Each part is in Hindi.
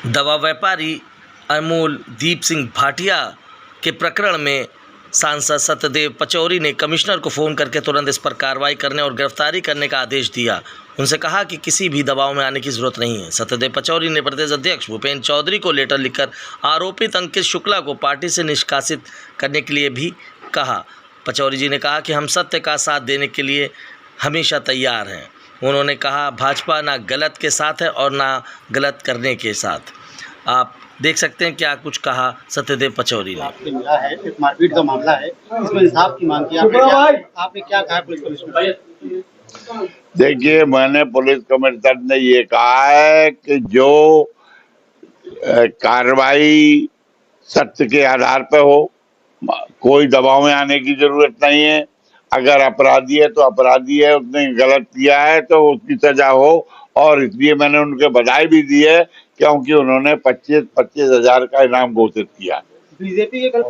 दवा व्यापारी अमूल दीप सिंह भाटिया के प्रकरण में सांसद सत्यदेव पचौरी ने कमिश्नर को फ़ोन करके तुरंत इस पर कार्रवाई करने और गिरफ्तारी करने का आदेश दिया। उनसे कहा कि किसी भी दबाव में आने की ज़रूरत नहीं है। सत्यदेव पचौरी ने प्रदेश अध्यक्ष भूपेन्द्र चौधरी को लेटर लिखकर आरोपित अंकित शुक्ला को पार्टी से निष्कासित करने के लिए भी कहा। पचौरी जी ने कहा कि हम सत्य का साथ देने के लिए हमेशा तैयार हैं। उन्होंने कहा भाजपा ना गलत के साथ है और ना गलत करने के साथ। आप देख सकते हैं क्या कुछ कहा सत्यदेव पचौरी ने। आपसे मिला है, एक मारपीट का मामला है, इसमें इंसाफ की मांग की। आपने क्या कहा पुलिस कमिश्नर? देखिए, मैंने पुलिस कमिश्नर ने ये कहा है कि जो कार्रवाई सत्य के आधार पर हो, कोई दबाव में आने की जरूरत नहीं है। अगर अपराधी है तो अपराधी है, उसने गलत किया है तो उसकी सजा हो। और इसलिए मैंने उनके बधाई भी दी है क्योंकि उन्होंने 25,000 हजार का इनाम घोषित किया। बीजेपी के कल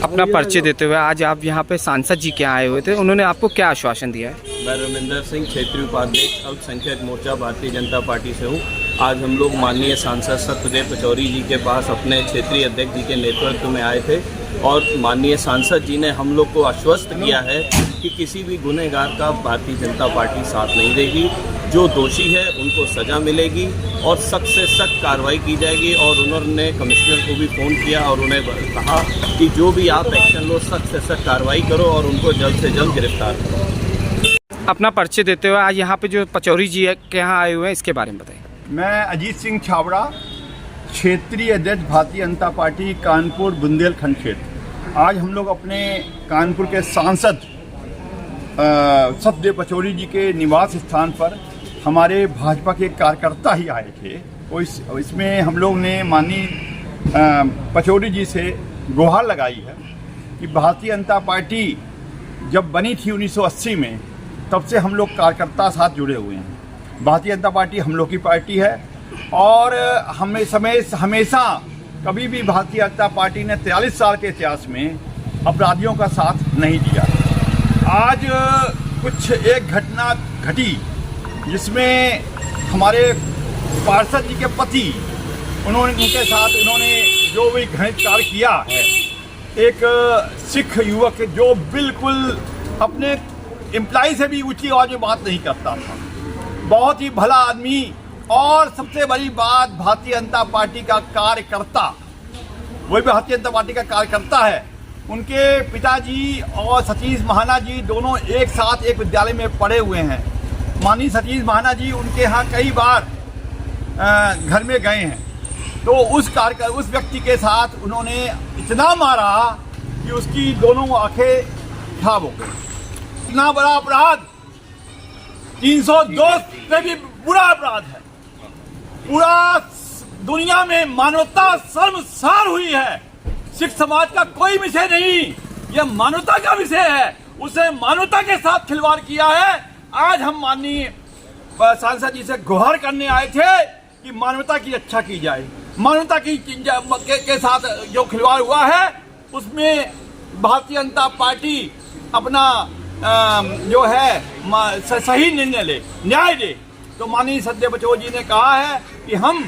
अपना परिचय देते हुए आज आप यहाँ पे सांसद जी के आए हुए थे, उन्होंने आपको क्या आश्वासन दिया है? मैं रविंदर सिंह, क्षेत्रीय उपाध्यक्ष अल्पसंख्यक मोर्चा भारतीय जनता पार्टी से हूँ। आज हम लोग माननीय सांसद सत्यदेव पचौरी जी के पास अपने क्षेत्रीय अध्यक्ष जी के नेतृत्व में आए थे और माननीय सांसद जी ने हम लोग को आश्वस्त किया है कि किसी भी गुनहगार का भारतीय जनता पार्टी साथ नहीं देगी। जो दोषी है उनको सज़ा मिलेगी और सख्त से सख्त कार्रवाई की जाएगी। और उन्होंने कमिश्नर को भी फ़ोन किया और उन्हें कहा कि जो भी आप एक्शन लो, सख्त से सख्त कार्रवाई करो और उनको जल्द से जल्द गिरफ्तार करो। अपना परिचय देते हुए आज यहाँ पे जो पचौरी जी के यहाँ आए हुए हैं, इसके बारे में बताइए। मैं अजीत सिंह छाबड़ा, क्षेत्रीय अध्यक्ष भारतीय जनता पार्टी कानपुर बुंदेलखंड क्षेत्र। आज हम लोग अपने कानपुर के सांसद सत्यदेव पचौरी जी के निवास स्थान पर हमारे भाजपा के कार्यकर्ता ही आए थे। तो इसमें हम लोग ने माननीय पचौरी जी से गुहार लगाई है कि भारतीय जनता पार्टी जब बनी थी 1980 में, तब से हम लोग कार्यकर्ता साथ जुड़े हुए हैं। भारतीय जनता पार्टी हम लोग की पार्टी है और हमेशा कभी भी भारतीय जनता पार्टी ने 43 साल के इतिहास में अपराधियों का साथ नहीं दिया। आज कुछ एक घटना घटी जिसमें हमारे पार्षद जी के पति उनके साथ जो भी घृणित कार्य किया है, एक सिख युवक जो बिल्कुल अपने एम्प्लॉय से भी ऊंची आवाज में बात नहीं करता था, बहुत ही भला आदमी। और सबसे बड़ी बात, भारतीय जनता पार्टी का कार्यकर्ता, वही भारतीय जनता पार्टी का कार्यकर्ता है। उनके पिताजी और सतीश महाना जी दोनों एक साथ एक विद्यालय में पढ़े हुए हैं। माननीय सतीश महाना जी उनके यहाँ कई बार घर में गए हैं। तो उस व्यक्ति के साथ उन्होंने इतना मारा कि उसकी दोनों आंखें खराब हो गई। इतना बड़ा अपराध 302 से भी बुरा अपराध है। पूरा दुनिया में मानवता शर्मसार हुई है। सिख समाज का कोई विषय नहीं, यह मानवता का विषय है। उसे मानवता के साथ खिलवाड़ किया है। आज हम माननीय सांसद जी से गुहार करने आए थे कि मानवता की रक्षा की जाए। मानवता के साथ जो खिलवाड़ हुआ है उसमें भारतीय जनता पार्टी अपना जो है सही निर्णय ले, न्याय दे। तो माननीय सत्यदेव पचौरी जी ने कहा है कि हम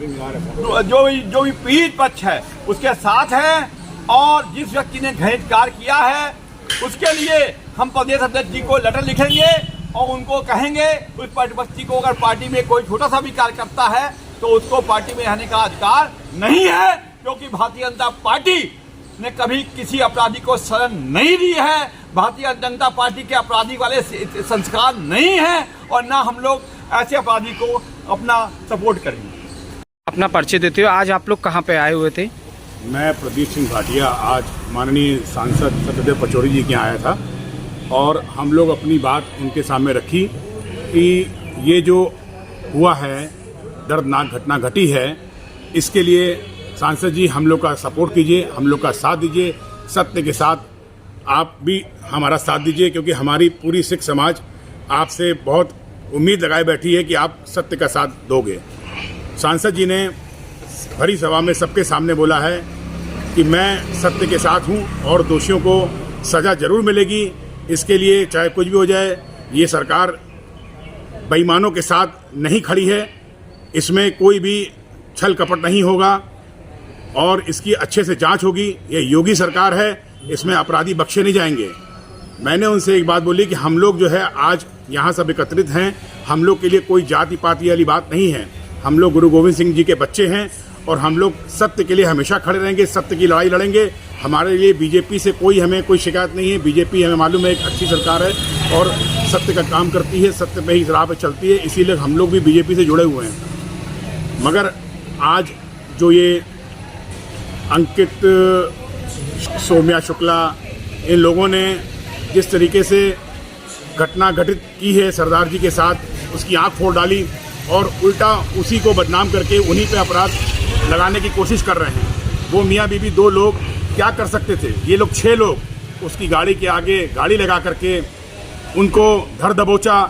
जो भी पीड़ित पक्ष है उसके साथ हैं और जिस व्यक्ति ने घृणित कार्य किया है उसके लिए हम प्रदेश अध्यक्ष जी को लेटर लिखेंगे और उनको कहेंगे उस व्यक्ति को अगर पार्टी में कोई छोटा सा भी कार्यकर्ता है तो उसको पार्टी में रहने का अधिकार नहीं है, क्योंकि भारतीय जनता पार्टी ने कभी किसी अपराधी को शरण नहीं दी है। भारतीय जनता पार्टी के अपराधी वाले संस्कार नहीं है और ना हम लोग ऐसे अपराधी को अपना सपोर्ट करेंगे। अपना परिचय देते हुए आज आप लोग कहाँ पे आए हुए थे? मैं प्रदीप सिंह भाटिया आज माननीय सांसद सत्यदेव पचौरी जी के यहाँ आया था और हम लोग अपनी बात उनके सामने रखी कि ये जो हुआ है, दर्दनाक घटना घटी है, इसके लिए सांसद जी हम लोग का सपोर्ट कीजिए, हम लोग का साथ दीजिए। सत्य के साथ आप भी हमारा साथ दीजिए, क्योंकि हमारी पूरी सिख समाज आपसे बहुत उम्मीद लगाए बैठी है कि आप सत्य का साथ दोगे। सांसद जी ने भरी सभा में सबके सामने बोला है कि मैं सत्य के साथ हूं और दोषियों को सज़ा जरूर मिलेगी। इसके लिए चाहे कुछ भी हो जाए, ये सरकार बेईमानों के साथ नहीं खड़ी है। इसमें कोई भी छल कपट नहीं होगा और इसकी अच्छे से जांच होगी। ये योगी सरकार है, इसमें अपराधी बख्शे नहीं जाएंगे। मैंने उनसे एक बात बोली कि हम लोग जो है आज यहाँ सब एकत्रित हैं, हम लोग के लिए कोई जाति पाति वाली बात नहीं है। हम लोग गुरु गोविंद सिंह जी के बच्चे हैं और हम लोग सत्य के लिए हमेशा खड़े रहेंगे, सत्य की लड़ाई लड़ेंगे। हमारे लिए बीजेपी से हमें कोई शिकायत नहीं है। बीजेपी हमें मालूम है एक अच्छी सरकार है और सत्य का काम करती है, सत्य पे ही राह पे चलती है, इसीलिए हम लोग भी बीजेपी से जुड़े हुए हैं। मगर आज जो ये अंकित, सौम्या शुक्ला, इन लोगों ने जिस तरीके से घटना घटित की है सरदार जी के साथ, उसकी आंख फोड़ डाली और उल्टा उसी को बदनाम करके उन्हीं पे अपराध लगाने की कोशिश कर रहे हैं। वो मियाँ बीबी 2 लोग क्या कर सकते थे, ये लोग 6 लोग उसकी गाड़ी के आगे गाड़ी लगा करके उनको धर दबोचा।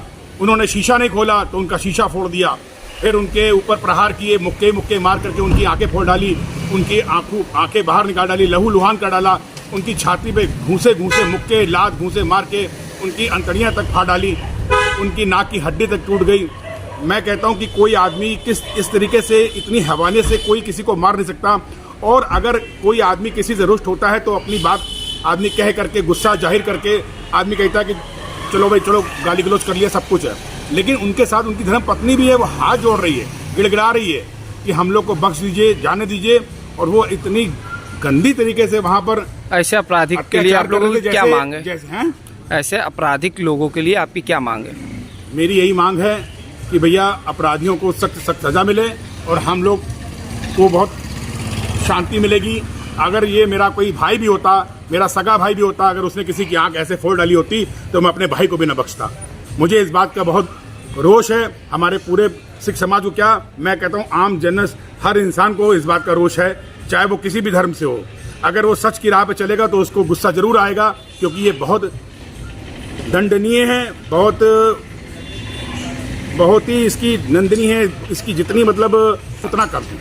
उन्होंने शीशा नहीं खोला तो उनका शीशा फोड़ दिया, फिर उनके ऊपर प्रहार किए, मुक्के मार करके उनकी आंखें फोड़ डाली, उनकी आंखें बाहर निकाल डाली, लहू लुहान कर डाला, उनकी छाती पे घूंसे मुक्के लात घूंसे मार के उनकी अंतड़ियाँ तक फाड़ डाली, उनकी नाक की हड्डी तक टूट गई। मैं कहता हूँ कि कोई आदमी इस तरीके से इतनी हैवानियत से कोई किसी को मार नहीं सकता। और अगर कोई आदमी किसी से रुष्ट होता है तो अपनी बात आदमी कह करके, गुस्सा जाहिर करके आदमी कहता है कि चलो भाई चलो, गाली गलौज कर लिया, सब कुछ है। लेकिन उनके साथ उनकी धर्म पत्नी भी है, वो हाथ जोड़ रही है, गिड़गिड़ा रही है कि हम लोग को बख्श दीजिए, जाने दीजिए। और वो इतनी गंदी तरीके से वहाँ पर ऐसे आपराधिक के लिए आप लोगों की क्या मांग है? जैसे हैं ऐसे आपराधिक लोगों के लिए आपकी क्या मांग है? मेरी यही मांग है कि भैया अपराधियों को सख्त सजा मिले और हम लोग को बहुत शांति मिलेगी। अगर ये मेरा कोई भाई भी होता, मेरा सगा भाई भी होता, अगर उसने किसी की आंख ऐसे फोड़ डाली होती तो मैं अपने भाई को भी न बख्शता। मुझे इस बात का बहुत रोष है। हमारे पूरे सिख समाज को, क्या मैं कहता हूँ, आम जनस हर इंसान को इस बात का रोष है, चाहे वो किसी भी धर्म से हो। अगर वो सच की राह पे चलेगा तो उसको गुस्सा जरूर आएगा, क्योंकि ये बहुत दंडनीय है, बहुत ही इसकी नंदनीय है। इसकी जितनी मतलब उतना कर दूँ।